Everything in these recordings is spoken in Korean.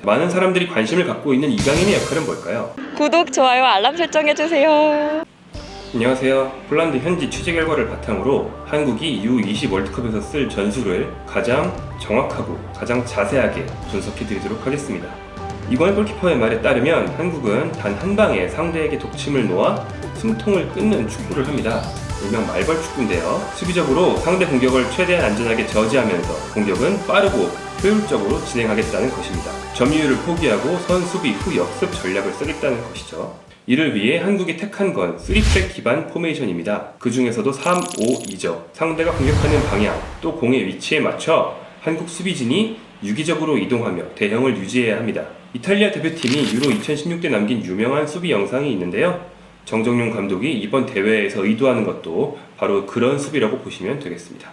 많은 사람들이 관심을 갖고 있는 이강인의 역할은 뭘까요? 구독, 좋아요, 알람 설정해주세요. 안녕하세요. 폴란드 현지 취재 결과를 바탕으로 한국이 U20 월드컵에서 쓸 전술을 가장 정확하고 가장 자세하게 분석해드리도록 하겠습니다. 이번 골키퍼의 말에 따르면 한국은 단 한 방에 상대에게 독침을 놓아 숨통을 끊는 축구를 합니다. 일명 말벌 축구인데요. 수비적으로 상대 공격을 최대한 안전하게 저지하면서 공격은 빠르고 효율적으로 진행하겠다는 것입니다. 점유율을 포기하고 선수비 후 역습 전략을 쓰겠다는 것이죠. 이를 위해 한국이 택한 건 3백 기반 포메이션입니다. 그 중에서도 3-5-2죠. 상대가 공격하는 방향, 또 공의 위치에 맞춰 한국 수비진이 유기적으로 이동하며 대형을 유지해야 합니다. 이탈리아 대표팀이 유로 2016 때 남긴 유명한 수비 영상이 있는데요. 정정용 감독이 이번 대회에서 의도하는 것도 바로 그런 수비라고 보시면 되겠습니다.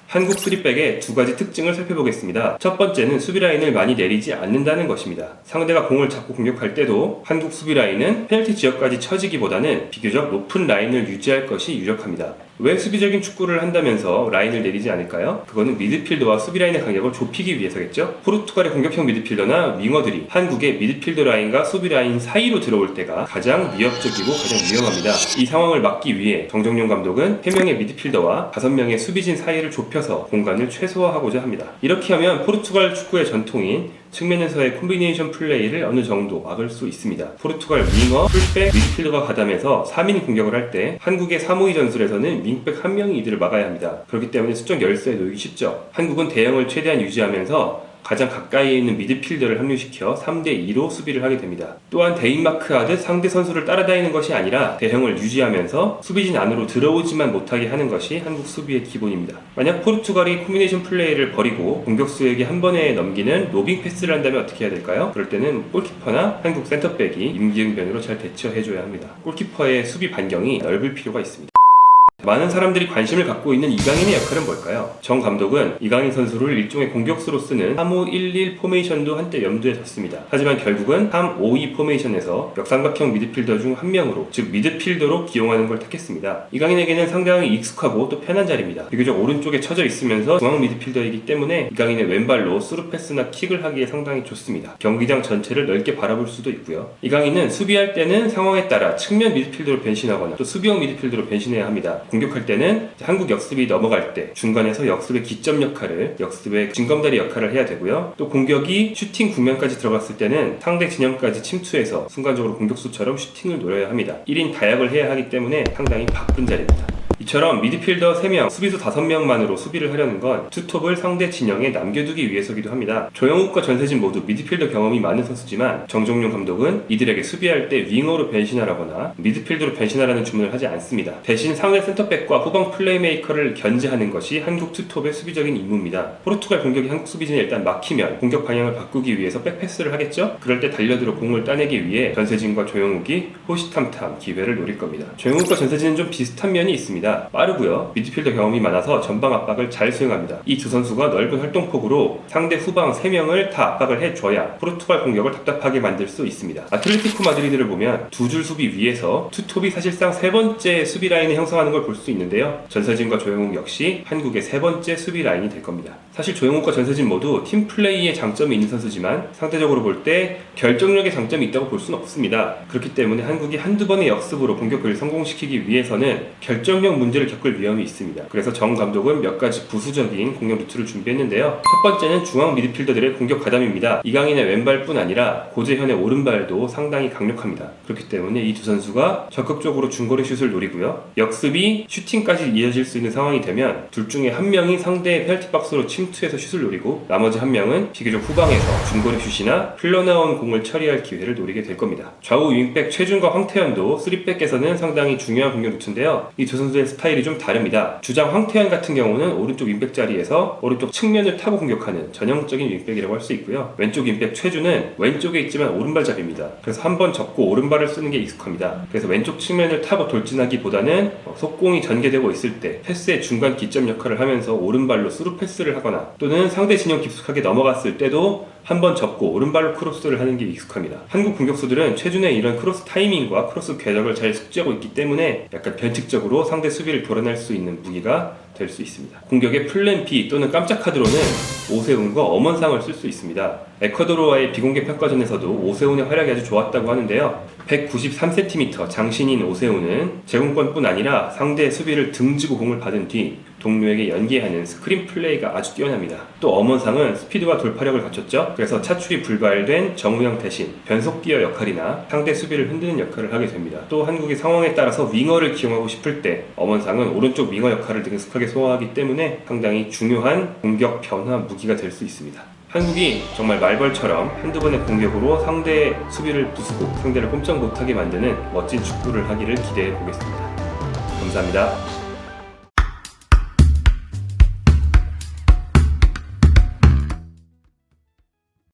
한국 3백의 두 가지 특징을 살펴보겠습니다. 첫 번째는 수비 라인을 많이 내리지 않는다는 것입니다. 상대가 공을 잡고 공격할 때도 한국 수비 라인은 페널티 지역까지 처지기보다는 비교적 높은 라인을 유지할 것이 유력합니다. 왜 수비적인 축구를 한다면서 라인을 내리지 않을까요? 그거는 미드필더와 수비 라인의 간격을 좁히기 위해서겠죠? 포르투갈의 공격형 미드필더나 윙어들이 한국의 미드필더 라인과 수비 라인 사이로 들어올 때가 가장 위협적이고 가장 위험합니다. 이 상황을 막기 위해 정정용 감독은 3명의 미드필더와 5명의 수비진 사이를 좁혀서 공간을 최소화하고자 합니다. 이렇게 하면 포르투갈 축구의 전통인 측면에서의 콤비네이션 플레이를 어느 정도 막을 수 있습니다. 포르투갈 윙어, 풀백, 미드필더가 가담해서 3인 공격을 할 때 한국의 3-5-2 전술에서는 윙백 1명이 이들을 막아야 합니다. 그렇기 때문에 수적 열세에 놓이기 쉽죠. 한국은 대형을 최대한 유지하면서 가장 가까이에 있는 미드필더를 합류시켜 3대2로 수비를 하게 됩니다. 또한 대인마크하듯 상대 선수를 따라다니는 것이 아니라 대형을 유지하면서 수비진 안으로 들어오지만 못하게 하는 것이 한국 수비의 기본입니다. 만약 포르투갈이 콤비네이션 플레이를 버리고 공격수에게 한 번에 넘기는 로빙 패스를 한다면 어떻게 해야 될까요? 그럴 때는 골키퍼나 한국 센터백이 임기응변으로 잘 대처해줘야 합니다. 골키퍼의 수비 반경이 넓을 필요가 있습니다. 많은 사람들이 관심을 갖고 있는 이강인의 역할은 뭘까요? 정 감독은 이강인 선수를 일종의 공격수로 쓰는 3-5-1-1 포메이션도 한때 염두에 뒀습니다. 하지만 결국은 3-5-2 포메이션에서 역삼각형 미드필더 중 한 명으로, 즉 미드필더로 기용하는 걸 택했습니다. 이강인에게는 상당히 익숙하고 또 편한 자리입니다. 비교적 오른쪽에 처져 있으면서 중앙 미드필더이기 때문에 이강인의 왼발로 스루 패스나 킥을 하기에 상당히 좋습니다. 경기장 전체를 넓게 바라볼 수도 있고요. 이강인은 수비할 때는 상황에 따라 측면 미드필더로 변신하거나 또 수비형 미드필더로 변신해야 합니다. 공격할 때는 한국 역습이 넘어갈 때 중간에서 역습의 기점 역할을, 역습의 징검다리 역할을 해야 되고요. 또 공격이 슈팅 국면까지 들어갔을 때는 상대 진영까지 침투해서 순간적으로 공격수처럼 슈팅을 노려야 합니다. 1인 다약을 해야 하기 때문에 상당히 바쁜 자리입니다. 이처럼 미드필더 3명, 수비수 5명만으로 수비를 하려는 건 투톱을 상대 진영에 남겨두기 위해서기도 합니다. 조영욱과 전세진 모두 미드필더 경험이 많은 선수지만 정종용 감독은 이들에게 수비할 때 윙어로 변신하라거나 미드필더로 변신하라는 주문을 하지 않습니다. 대신 상대 센터백과 후방 플레이메이커를 견제하는 것이 한국 투톱의 수비적인 임무입니다. 포르투갈 공격이 한국 수비진에 일단 막히면 공격 방향을 바꾸기 위해서 백패스를 하겠죠? 그럴 때 달려들어 공을 따내기 위해 전세진과 조영욱이 호시탐탐 기회를 노릴 겁니다. 조영욱과 전세진은 좀 비슷한 면이 있습니다. 빠르고요. 미드필더 경험이 많아서 전방 압박을 잘 수행합니다. 이 두 선수가 넓은 활동폭으로 상대 후방 3명을 다 압박을 해줘야 포르투갈 공격을 답답하게 만들 수 있습니다. 아틀레티코 마드리드를 보면 두 줄 수비 위에서 투톱이 사실상 세 번째 수비 라인을 형성하는 걸 볼 수 있는데요. 전세진과 조영욱 역시 한국의 세 번째 수비 라인이 될 겁니다. 사실 조영욱과 전세진 모두 팀 플레이에 장점이 있는 선수지만 상대적으로 볼 때 결정력의 장점이 있다고 볼 수는 없습니다. 그렇기 때문에 한국이 한두 번의 역습으로 공격을 성공시키기 위해서는 결정력 문제를 겪을 위험이 있습니다. 그래서 정 감독은 몇 가지 부수적인 공격 루트를 준비했는데요. 첫 번째는 중앙 미드필더들의 공격 가담입니다. 이강인의 왼발뿐 아니라 고재현의 오른발도 상당히 강력합니다. 그렇기 때문에 이 두 선수가 적극적으로 중거리 슛을 노리고요. 역습이 슈팅까지 이어질 수 있는 상황이 되면 둘 중에 한 명이 상대의 페널티 박스로 침투해서 슛을 노리고 나머지 한 명은 비교적 후방에서 중거리 슛이나 흘러나온 공을 처리할 기회를 노리게 될 겁니다. 좌우 윙백 최준과 황태현도 3백에서는 상당히 중요한 공격 루트인데요. 이 두 선수의 스타일이 좀 다릅니다. 주장 황태현 같은 경우는 오른쪽 윙백 자리에서 오른쪽 측면을 타고 공격하는 전형적인 윙백이라고 할 수 있고요. 왼쪽 윙백 최주는 왼쪽에 있지만 오른발잡이입니다. 그래서 한 번 접고 오른발을 쓰는 게 익숙합니다. 그래서 왼쪽 측면을 타고 돌진하기보다는 속공이 전개되고 있을 때 패스의 중간 기점 역할을 하면서 오른발로 스루 패스를 하거나 또는 상대 진영 깊숙하게 넘어갔을 때도 한번 접고 오른발로 크로스를 하는 게 익숙합니다. 한국 공격수들은 최준의 이런 크로스 타이밍과 크로스 궤적을 잘 숙지하고 있기 때문에 약간 변칙적으로 상대 수비를 돌아낼 수 있는 무기가 될 수 있습니다. 공격의 플랜 B 또는 깜짝 카드로는 오세훈과 엄원상을 쓸 수 있습니다. 에콰도르와의 비공개 평가전에서도 오세훈의 활약이 아주 좋았다고 하는데요. 193cm 장신인 오세훈은 제공권뿐 아니라 상대의 수비를 등지고 공을 받은 뒤 동료에게 연계하는 스크린 플레이가 아주 뛰어납니다. 또 엄원상은 스피드와 돌파력을 갖췄죠. 그래서 차출이 불발된 정우영 대신 변속기어 역할이나 상대 수비를 흔드는 역할을 하게 됩니다. 또 한국의 상황에 따라서 윙어를 기용하고 싶을 때 엄원상은 오른쪽 윙어 역할을 능숙하게 소화하기 때문에 상당히 중요한 공격 변화 무기가 될 수 있습니다. 한국이 정말 말벌처럼 한두 번의 공격으로 상대의 수비를 부수고 상대를 꼼짝 못하게 만드는 멋진 축구를 하기를 기대해 보겠습니다. 감사합니다.